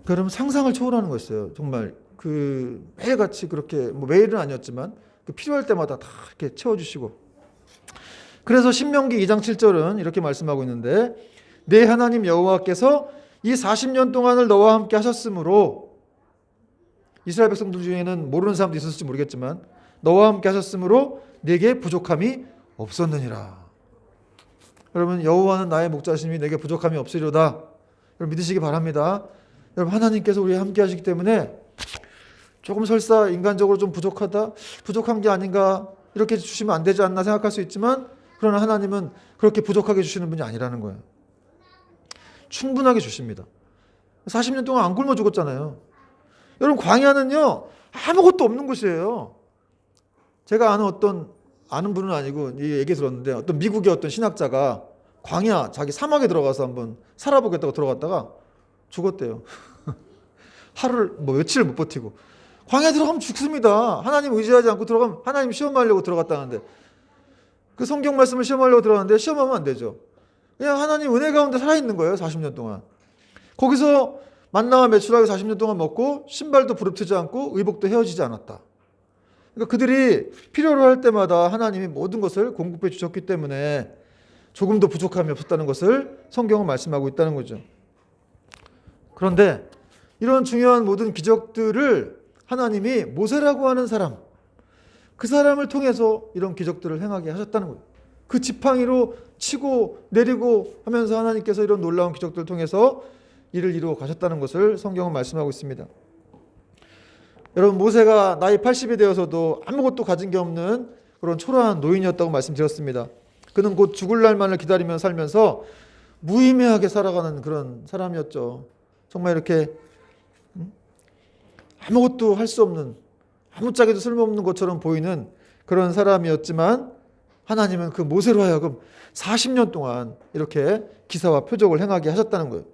Speaker 1: 그러면 상상을 초월하는 거였어요. 정말 그 매일같이 그렇게 뭐 매일은 아니었지만 그 필요할 때마다 다 이렇게 채워주시고. 그래서 신명기 2장 7절은 이렇게 말씀하고 있는데 내 하나님 여호와께서 이 40년 동안을 너와 함께 하셨으므로 이스라엘 백성들 중에는 모르는 사람도 있었을지 모르겠지만 너와 함께 하셨으므로 내게 부족함이 없었느니라. 여러분 여호와는 나의 목자시니 내게 부족함이 없으리로다. 여러분 믿으시기 바랍니다. 여러분 하나님께서 우리와 함께 하시기 때문에 조금 설사 인간적으로 좀 부족한 게 아닌가 이렇게 주시면 안 되지 않나 생각할 수 있지만 그러나 하나님은 그렇게 부족하게 주시는 분이 아니라는 거예요. 충분하게 주십니다. 40년 동안 안 굶어 죽었잖아요. 여러분 광야는요 아무것도 없는 곳이에요. 제가 아는 분은 아니고 이 얘기 들었는데 어떤 미국의 어떤 신학자가 광야 자기 사막에 들어가서 한번 살아보겠다고 들어갔다가 죽었대요. 하루를 뭐 며칠을 못 버티고 광야 들어가면 죽습니다. 하나님 의지하지 않고 들어가면 하나님 시험하려고 들어갔다는데 그 성경 말씀을 시험하려고 들어갔는데 시험하면 안 되죠. 그냥 하나님 은혜 가운데 살아있는 거예요. 40년 동안. 거기서 만나와 메추라기 40년 동안 먹고 신발도 부릅뜨지 않고 의복도 헤어지지 않았다. 그러니까 그들이 필요로 할 때마다 하나님이 모든 것을 공급해 주셨기 때문에 조금도 부족함이 없었다는 것을 성경은 말씀하고 있다는 거죠. 그런데 이런 중요한 모든 기적들을 하나님이 모세라고 하는 사람, 그 사람을 통해서 이런 기적들을 행하게 하셨다는 거예요. 그 지팡이로 치고 내리고 하면서 하나님께서 이런 놀라운 기적들을 통해서 일을 이루어 가셨다는 것을 성경은 말씀하고 있습니다. 여러분 모세가 나이 80이 되어서도 아무것도 가진 게 없는 그런 초라한 노인이었다고 말씀드렸습니다. 그는 곧 죽을 날만을 기다리며 살면서 무의미하게 살아가는 그런 사람이었죠. 정말 이렇게 아무것도 할 수 없는 아무짝에도 쓸모없는 것처럼 보이는 그런 사람이었지만 하나님은 그 모세로 하여금 40년 동안 이렇게 기사와 표적을 행하게 하셨다는 거예요.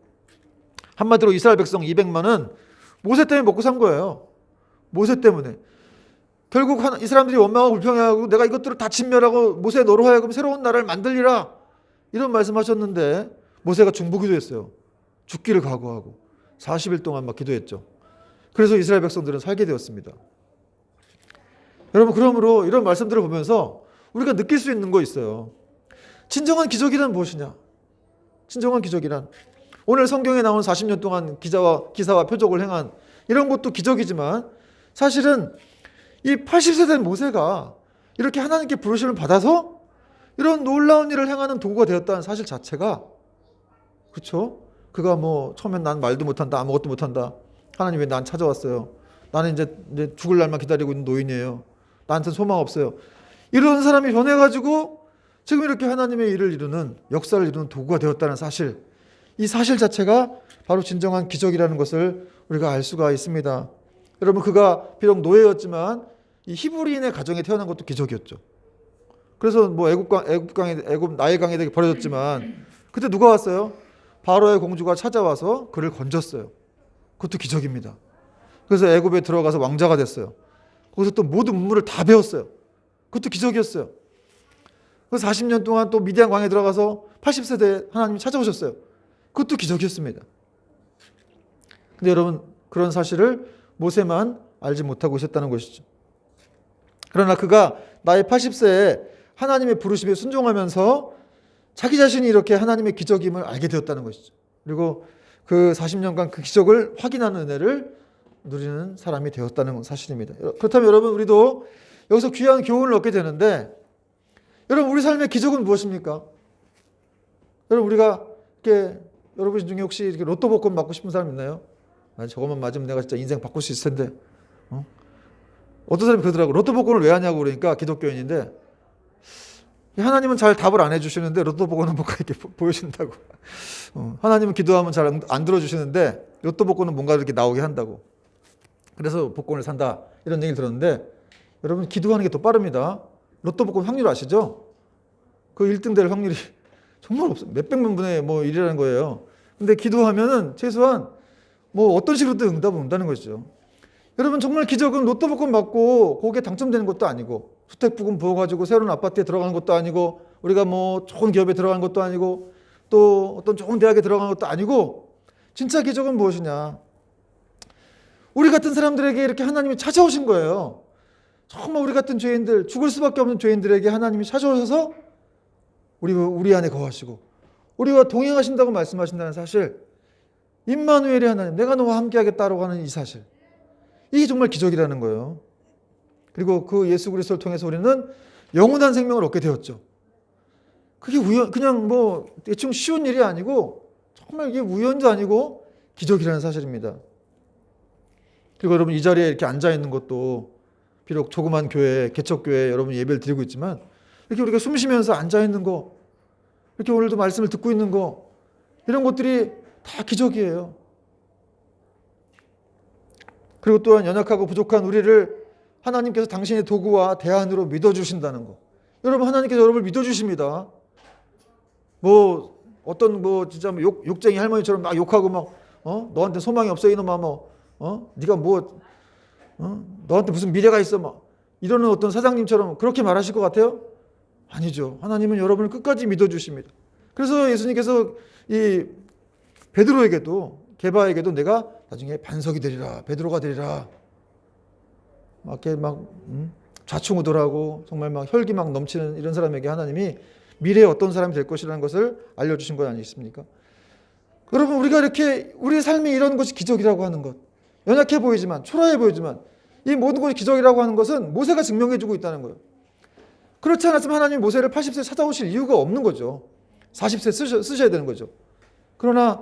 Speaker 1: 한마디로 이스라엘 백성 200만은 모세 때문에 먹고 산 거예요. 모세 때문에. 결국 이 사람들이 원망하고 불평해하고 내가 이것들을 다 진멸하고 모세 너로 하여금 새로운 나라를 만들리라 이런 말씀하셨는데 모세가 중보기도했어요. 죽기를 각오하고 40일 동안 막 기도했죠. 그래서 이스라엘 백성들은 살게 되었습니다. 여러분 그러므로 이런 말씀들을 보면서 우리가 느낄 수 있는 거 있어요. 진정한 기적이란 무엇이냐? 진정한 기적이란 오늘 성경에 나온 40년 동안 기사와 표적을 행한 이런 것도 기적이지만 사실은 이 80세 된 모세가 이렇게 하나님께 부르심을 받아서 이런 놀라운 일을 행하는 도구가 되었다는 사실 자체가 그렇죠? 그가 뭐 처음엔 난 말도 못한다 아무것도 못한다 하나님 왜 난 찾아왔어요? 나는 이제 죽을 날만 기다리고 있는 노인이에요. 나한테는 소망 없어요. 이런 사람이 변해가지고 지금 이렇게 하나님의 일을 이루는 역사를 이루는 도구가 되었다는 사실 이 사실 자체가 바로 진정한 기적이라는 것을 우리가 알 수가 있습니다. 여러분 그가 비록 노예였지만 이 히브리인의 가정에 태어난 것도 기적이었죠. 그래서 뭐 애굽 나일 강에게 버려졌지만 그때 누가 왔어요? 바로의 공주가 찾아와서 그를 건졌어요. 그것도 기적입니다. 그래서 애굽에 들어가서 왕자가 됐어요. 거기서 또 모든 문물을 다 배웠어요. 그것도 기적이었어요. 그래서 40년 동안 또 미디안 광에 들어가서 80세대에 하나님이 찾아오셨어요. 그것도 기적이었습니다. 근데 여러분 그런 사실을 모세만 알지 못하고 있었다는 것이죠. 그러나 그가 나이 80세에 하나님의 부르심에 순종하면서 자기 자신이 이렇게 하나님의 기적임을 알게 되었다는 것이죠. 그리고 그 40년간 그 기적을 확인하는 은혜를 누리는 사람이 되었다는 사실입니다. 그렇다면 여러분 우리도 여기서 귀한 교훈을 얻게 되는데 여러분 우리 삶의 기적은 무엇입니까? 여러분 우리가 이렇게 여러분 중에 혹시 이렇게 로또 복권 받고 싶은 사람 있나요? 아니, 저것만 맞으면 내가 진짜 인생 바꿀 수 있을 텐데. 어떤 사람이 그러더라고. 로또 복권을 왜 하냐고 그러니까 기독교인인데 하나님은 잘 답을 안 해주시는데 로또 복권은 뭔가 이렇게 보여준다고. 하나님은 기도하면 잘 안 들어주시는데 로또 복권은 뭔가 이렇게 나오게 한다고. 그래서 복권을 산다 이런 얘기를 들었는데 여러분 기도하는 게 더 빠릅니다. 로또 복권 확률 아시죠? 그 1등 될 확률이 정말 없어요. 몇백만 분의 뭐 1이라는 거예요. 근데 기도하면은 최소한 뭐 어떤 식으로든 응답은 온다는 것이죠. 여러분 정말 기적은 로또 복권 받고 거기에 당첨되는 것도 아니고 주택부금 부어가지고 새로운 아파트에 들어가는 것도 아니고 우리가 뭐 좋은 기업에 들어가는 것도 아니고 또 어떤 좋은 대학에 들어가는 것도 아니고 진짜 기적은 무엇이냐? 우리 같은 사람들에게 이렇게 하나님이 찾아오신 거예요. 정말 우리 같은 죄인들, 죽을 수밖에 없는 죄인들에게 하나님이 찾아오셔서 우리 안에 거하시고 우리와 동행하신다고 말씀하신다는 사실, 임마누엘의 하나님, 내가 너와 함께하겠다라고 하는 이 사실, 이게 정말 기적이라는 거예요. 그리고 그 예수 그리스도를 통해서 우리는 영원한 생명을 얻게 되었죠. 그게 그냥 뭐 대충 쉬운 일이 아니고 정말 이게 우연도 아니고 기적이라는 사실입니다. 그리고 여러분 이 자리에 이렇게 앉아 있는 것도 비록 조그만 교회, 개척교회 여러분 예배를 드리고 있지만 이렇게 우리가 숨 쉬면서 앉아 있는 거, 이렇게 오늘도 말씀을 듣고 있는 거, 이런 것들이 다 기적이에요. 그리고 또한 연약하고 부족한 우리를 하나님께서 당신의 도구와 대안으로 믿어주신다는 거. 여러분 하나님께서 여러분을 믿어주십니다. 뭐 어떤 뭐 진짜 욕쟁이 할머니처럼 막 욕하고 막 너한테 소망이 없어 이놈아 네가 뭐 너한테 무슨 미래가 있어 막 이러는 어떤 사장님처럼 그렇게 말하실 것 같아요? 아니죠. 하나님은 여러분을 끝까지 믿어주십니다. 그래서 예수님께서 이 베드로에게도 게바에게도 내가 나중에 반석이 되리라, 베드로가 되리라, 막 이렇게 막 좌충우돌하고 정말 막 혈기 막 넘치는 이런 사람에게 하나님이 미래에 어떤 사람이 될 것이라는 것을 알려주신 것 아니겠습니까? 여러분 우리가 이렇게 우리의 삶이 이런 것이 기적이라고 하는 것, 연약해 보이지만 초라해 보이지만 이 모든 것이 기적이라고 하는 것은 모세가 증명해주고 있다는 거예요. 그렇지 않았으면 하나님이 모세를 80세 찾아오실 이유가 없는 거죠. 40세 쓰셔야 되는 거죠. 그러나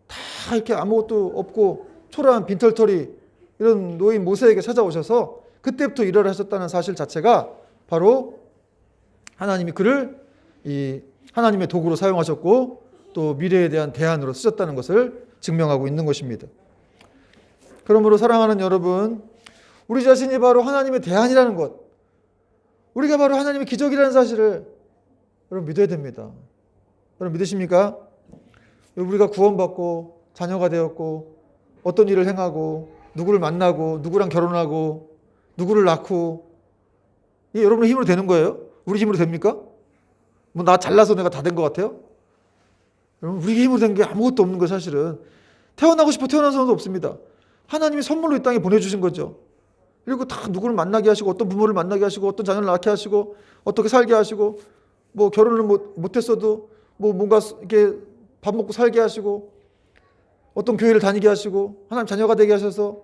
Speaker 1: 다 이렇게 아무것도 없고 초라한 빈털터리 이런 노인 모세에게 찾아오셔서 그때부터 일을 하셨다는 사실 자체가 바로 하나님이 그를 이 하나님의 도구로 사용하셨고 또 미래에 대한 대안으로 쓰셨다는 것을 증명하고 있는 것입니다. 그러므로 사랑하는 여러분, 우리 자신이 바로 하나님의 대안이라는 것, 우리가 바로 하나님의 기적이라는 사실을 여러분 믿어야 됩니다. 여러분 믿으십니까? 우리가 구원받고 자녀가 되었고 어떤 일을 행하고 누구를 만나고 누구랑 결혼하고 누구를 낳고 이게 여러분의 힘으로 되는 거예요? 우리 힘으로 됩니까? 뭐 나 잘나서 내가 다 된 것 같아요? 여러분 우리 힘으로 된 게 아무것도 없는 거 사실은. 태어나고 싶어 태어난 사람도 없습니다. 하나님이 선물로 이 땅에 보내주신 거죠. 그리고 다 누구를 만나게 하시고 어떤 부모를 만나게 하시고 어떤 자녀를 낳게 하시고 어떻게 살게 하시고 뭐 결혼을 못했어도 뭐 뭔가 이렇게 밥 먹고 살게 하시고 어떤 교회를 다니게 하시고 하나님 자녀가 되게 하셔서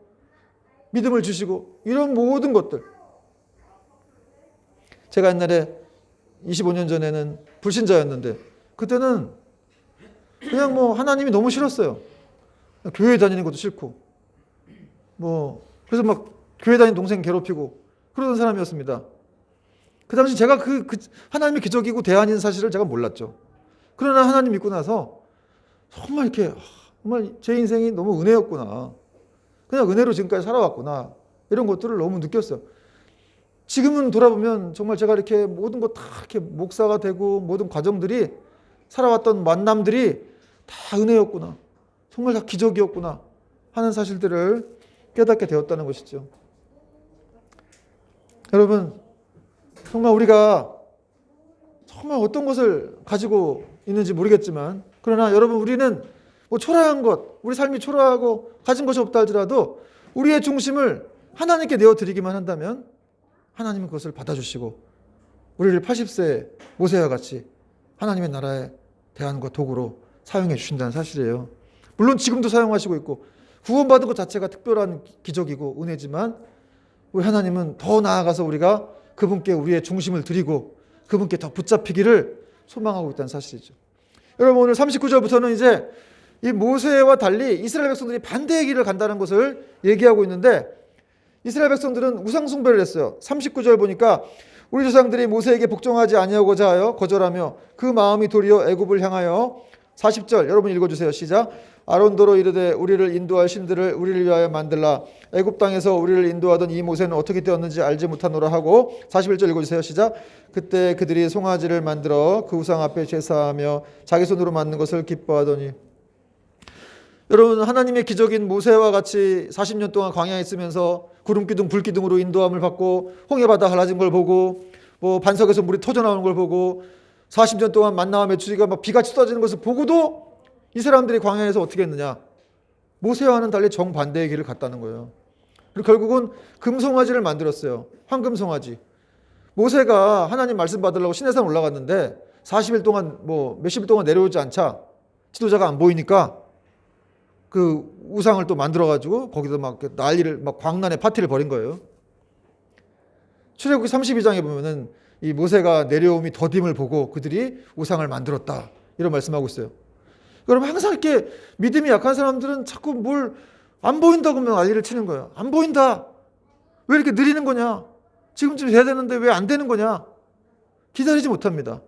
Speaker 1: 믿음을 주시고 이런 모든 것들. 제가 옛날에 25년 전에는 불신자였는데 그때는 그냥 뭐 하나님이 너무 싫었어요. 교회 다니는 것도 싫고 뭐 그래서 막 교회 다니는 동생 괴롭히고 그러던 사람이었습니다. 그 당시 제가 그 하나님의 기적이고 대안인 사실을 제가 몰랐죠. 그러나 하나님 믿고 나서 정말 이렇게 정말 제 인생이 너무 은혜였구나. 그냥 은혜로 지금까지 살아왔구나. 이런 것들을 너무 느꼈어요. 지금은 돌아보면 정말 제가 이렇게 모든 거 다 이렇게 목사가 되고 모든 과정들이 살아왔던 만남들이 다 은혜였구나. 정말 다 기적이었구나 하는 사실들을 깨닫게 되었다는 것이죠. 여러분, 정말 우리가 정말 어떤 것을 가지고 있는지 모르겠지만, 그러나 여러분, 우리는 뭐 초라한 것, 우리 삶이 초라하고 가진 것이 없다 할지라도 우리의 중심을 하나님께 내어드리기만 한다면 하나님은 그것을 받아주시고 우리를 80세 모세와 같이 하나님의 나라에 대안과 도구로 사용해 주신다는 사실이에요. 물론 지금도 사용하시고 있고 구원받은 것 자체가 특별한 기적이고 은혜지만, 우리 하나님은 더 나아가서 우리가 그분께 우리의 중심을 드리고 그분께 더 붙잡히기를 소망하고 있다는 사실이죠. 여러분, 오늘 39절부터는 이제 이 모세와 달리 이스라엘 백성들이 반대의 길을 간다는 것을 얘기하고 있는데, 이스라엘 백성들은 우상 숭배를 했어요. 39절 보니까 우리 조상들이 모세에게 복종하지 아니하고자 하여 거절하며 그 마음이 도리어 애굽을 향하여, 40절 여러분 읽어주세요. 시작. 아론도로 이르되 우리를 인도할 신들을 우리를 위하여 만들라. 애굽 땅에서 우리를 인도하던 이 모세는 어떻게 되었는지 알지 못하노라 하고, 41절 읽어주세요. 시작. 그때 그들이 송아지를 만들어 그 우상 앞에 제사하며 자기 손으로 만든 것을 기뻐하더니. 여러분, 하나님의 기적인 모세와 같이 40년 동안 광야에 있으면서 구름기둥 불기둥으로 인도함을 받고 홍해바다 갈라진 걸 보고 뭐 반석에서 물이 터져나오는 걸 보고 40년 동안 만나와 메추리가 막 비같이 쏟아지는 것을 보고도 이 사람들이 광야에서 어떻게 했느냐? 모세와는 달리 정반대의 길을 갔다는 거예요. 그리고 결국은 금송아지를 만들었어요. 황금송아지. 모세가 하나님 말씀 받으려고 시내산 올라갔는데 40일 동안 뭐 몇십 일 동안 내려오지 않자 지도자가 안 보이니까 그 우상을 또 만들어가지고 거기서 막 난리를, 막 광란의 파티를 벌인 거예요. 출애굽기 32장에 보면은 이 모세가 내려옴이 더딤을 보고 그들이 우상을 만들었다, 이런 말씀하고 있어요. 여러분, 항상 이렇게 믿음이 약한 사람들은 자꾸 뭘 안 보인다고 하면 난리를 치는 거예요. 안 보인다. 왜 이렇게 느리는 거냐? 지금쯤 돼야 되는데 왜 안 되는 거냐? 기다리지 못합니다.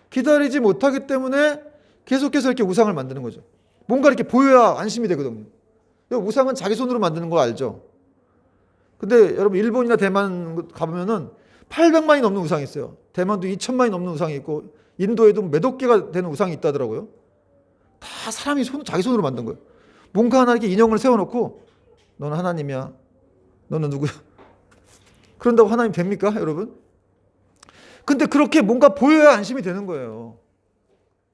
Speaker 1: 기다리지 못하기 때문에 계속해서 이렇게 우상을 만드는 거죠. 뭔가 이렇게 보여야 안심이 되거든요. 우상은 자기 손으로 만드는 거 알죠? 근데 여러분, 일본이나 대만 가보면은 800만이 넘는 우상이 있어요. 대만도 2000만이 넘는 우상이 있고 인도에도 몇억 개가 되는 우상이 있다더라고요. 다 사람이 자기 손으로 만든 거예요. 뭔가 하나 이렇게 인형을 세워놓고 너는 하나님이야, 너는 누구야? 그런다고 하나님 됩니까, 여러분? 근데 그렇게 뭔가 보여야 안심이 되는 거예요.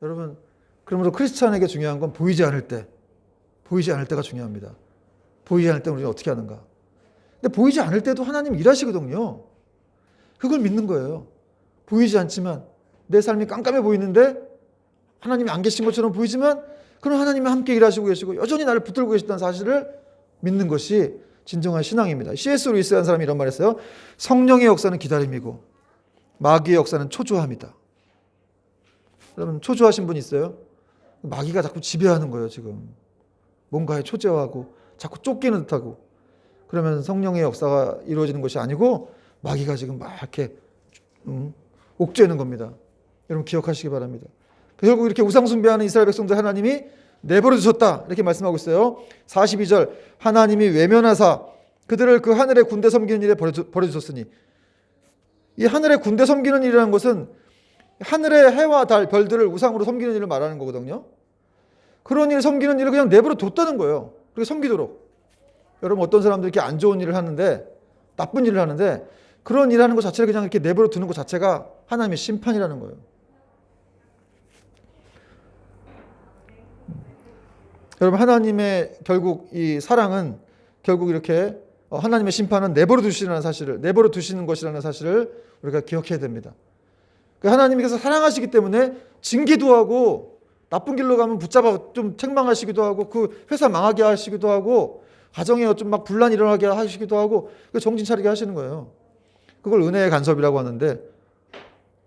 Speaker 1: 여러분, 그러므로 크리스찬에게 중요한 건 보이지 않을 때가 중요합니다. 보이지 않을 때 우리는 어떻게 하는가? 근데 보이지 않을 때도 하나님 일하시거든요. 그걸 믿는 거예요. 보이지 않지만 내 삶이 깜깜해 보이는데 하나님이 안 계신 것처럼 보이지만 그럼 하나님이 함께 일하시고 계시고 여전히 나를 붙들고 계시다는 사실을 믿는 것이 진정한 신앙입니다. C.S. 루이스라는 사람이 이런 말 했어요. 성령의 역사는 기다림이고 마귀의 역사는 초조함이다. 여러분, 초조하신 분 있어요? 마귀가 자꾸 지배하는 거예요. 지금 뭔가에 초조하고 자꾸 쫓기는 듯하고, 그러면 성령의 역사가 이루어지는 것이 아니고 마귀가 지금 막 이렇게 옥죄는 겁니다. 여러분, 기억하시기 바랍니다. 결국 이렇게 우상 숭배하는 이스라엘 백성들 하나님이 내버려 두셨다, 이렇게 말씀하고 있어요. 42절 하나님이 외면하사 그들을 그 하늘의 군대 섬기는 일에 버려주셨으니, 이 하늘의 군대 섬기는 일이라는 것은 하늘의 해와 달, 별들을 우상으로 섬기는 일을 말하는 거거든요. 그런 일, 섬기는 일을 그냥 내버려 뒀다는 거예요. 그렇게 섬기도록. 여러분, 어떤 사람들이 이렇게 안 좋은 일을 하는데, 나쁜 일을 하는데 그런 일 하는 것 자체를 그냥 이렇게 내버려 두는 것 자체가 하나님의 심판이라는 거예요. 여러분, 하나님의 결국 이 사랑은 결국 이렇게 하나님의 심판은 내버려 두시는 사실을, 내버려 두시는 것이라는 사실을 우리가 기억해야 됩니다. 하나님께서 사랑하시기 때문에 징계도 하고 나쁜 길로 가면 붙잡아 좀 책망하시기도 하고 그 회사 망하게 하시기도 하고 가정에 좀 막 분란 일어나게 하시기도 하고 정신 차리게 하시는 거예요. 그걸 은혜의 간섭이라고 하는데,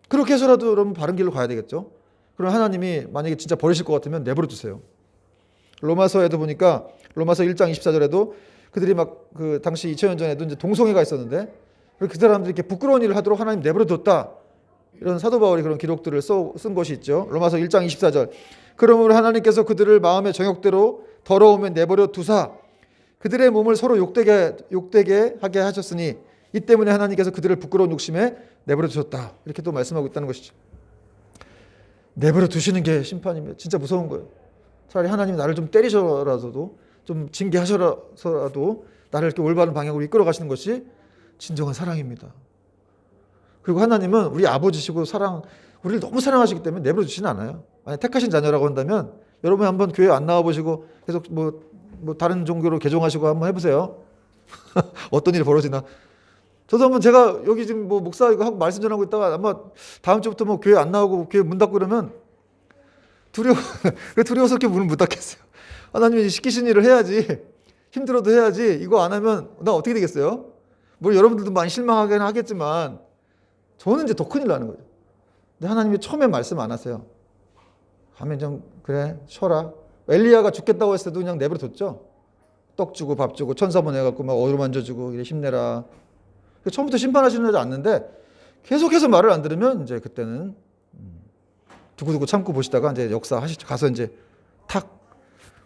Speaker 1: 그렇게 해서라도 여러분 바른 길로 가야 되겠죠. 그럼 하나님이 만약에 진짜 버리실 것 같으면 내버려 두세요. 로마서에도 보니까 로마서 1장 24절에도 그들이 막 그 당시 2000년 전에도 이제 동성애가 있었는데 그 사람들이 이렇게 부끄러운 일을 하도록 하나님 내버려 뒀다, 이런 사도 바울이 그런 기록들을 쓴 것이 있죠. 로마서 1장 24절 그러므로 하나님께서 그들을 마음의 정욕대로 더러우면 내버려 두사 그들의 몸을 서로 욕되게 하게 하셨으니 이 때문에 하나님께서 그들을 부끄러운 욕심에 내버려 두셨다. 이렇게 또 말씀하고 있다는 것이죠. 내버려 두시는 게 심판이면 진짜 무서운 거예요. 차라리 하나님이 나를 좀 때리셔라도 좀 징계하셔라도 나를 이렇게 올바른 방향으로 이끌어 가시는 것이 진정한 사랑입니다. 그리고 하나님은 우리 아버지시고 우리를 너무 사랑하시기 때문에 내버려 두시는 않아요. 만약 택하신 자녀라고 한다면 여러분 한번 교회 안 나와 보시고 계속 뭐 다른 종교로 개종하시고 한번 해보세요. 어떤 일이 벌어지나. 저도 한번 제가 여기 지금 뭐 목사 이거 하고 말씀 전하고 있다가 아마 다음 주부터 뭐 교회 안 나오고 교회 문 닫고 그러면 두려워서 이렇게 문을 못 닫겠어요. 하나님이 시키신 일을 해야지. 힘들어도 해야지. 이거 안 하면 나 어떻게 되겠어요? 뭐 여러분들도 많이 실망하긴 하겠지만 저는 이제 더 큰일 나는 거죠. 근데 하나님이 처음에 말씀 안 하세요. 가면 좀 그래 쉬어라. 엘리야가 죽겠다고 했을 때도 그냥 내버려 뒀죠. 떡 주고 밥 주고 천사 보내갖고 막 어루만져 주고 이래 힘내라. 처음부터 심판하시는 줄 않는데 계속해서 말을 안 들으면 이제 그때는 두고두고 참고 보시다가 이제 역사하시죠. 가서 이제 탁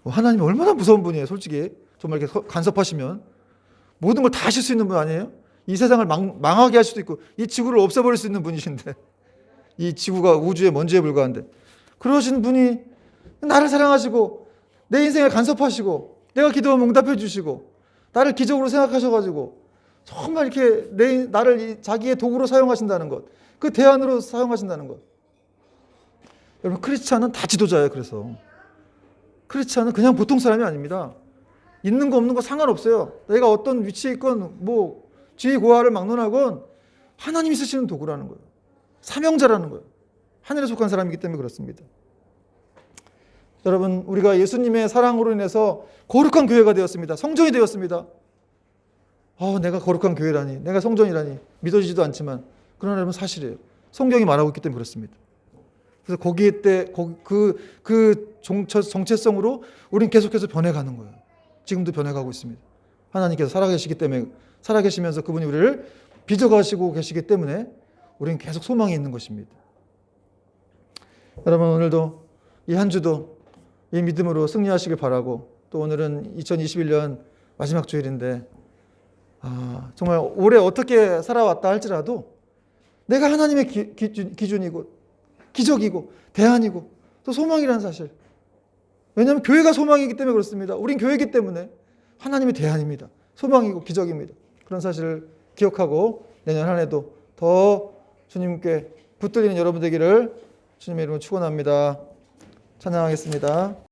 Speaker 1: 하나님이 얼마나 무서운 분이에요. 솔직히 정말 이렇게 간섭하시면 모든 걸 다 하실 수 있는 분 아니에요? 이 세상을 망하게 할 수도 있고 이 지구를 없애버릴 수 있는 분이신데 이 지구가 우주의 먼지에 불과한데 그러신 분이 나를 사랑하시고 내 인생에 간섭하시고 내가 기도하면 응답해 주시고 나를 기적으로 생각하셔가지고 정말 이렇게 나를 자기의 도구로 사용하신다는 것, 그 대안으로 사용하신다는 것. 여러분 크리스찬은 다 지도자예요. 그래서 크리스찬은 그냥 보통 사람이 아닙니다. 있는 거 없는 거 상관없어요. 내가 어떤 위치에 있건 뭐 지위 고하를 막론하건 하나님이 쓰시는 도구라는 거예요. 사명자라는 거예요. 하늘에 속한 사람이기 때문에 그렇습니다. 여러분 우리가 예수님의 사랑으로 인해서 거룩한 교회가 되었습니다. 성전이 되었습니다. 내가 거룩한 교회라니, 내가 성전이라니 믿어지지도 않지만 그러나 여러분 사실이에요. 성경이 말하고 있기 때문에 그렇습니다. 그래서 그 정체성으로 우리는 계속해서 변해가는 거예요. 지금도 변해가고 있습니다. 하나님께서 살아계시면서 그분이 우리를 빚어가시고 계시기 때문에 우리는 계속 소망이 있는 것입니다. 여러분 오늘도 이 한 주도 이 믿음으로 승리하시길 바라고 또 오늘은 2021년 마지막 주일인데 정말 올해 어떻게 살아왔다 할지라도 내가 하나님의 기준이고 기적이고 대안이고 또 소망이라는 사실. 왜냐하면 교회가 소망이기 때문에 그렇습니다. 우린 교회이기 때문에 하나님의 대안입니다. 소망이고 기적입니다. 그런 사실을 기억하고 내년 한 해도 더 주님께 붙들리는 여러분 되기를 주님의 이름으로 축원합니다. 찬양하겠습니다.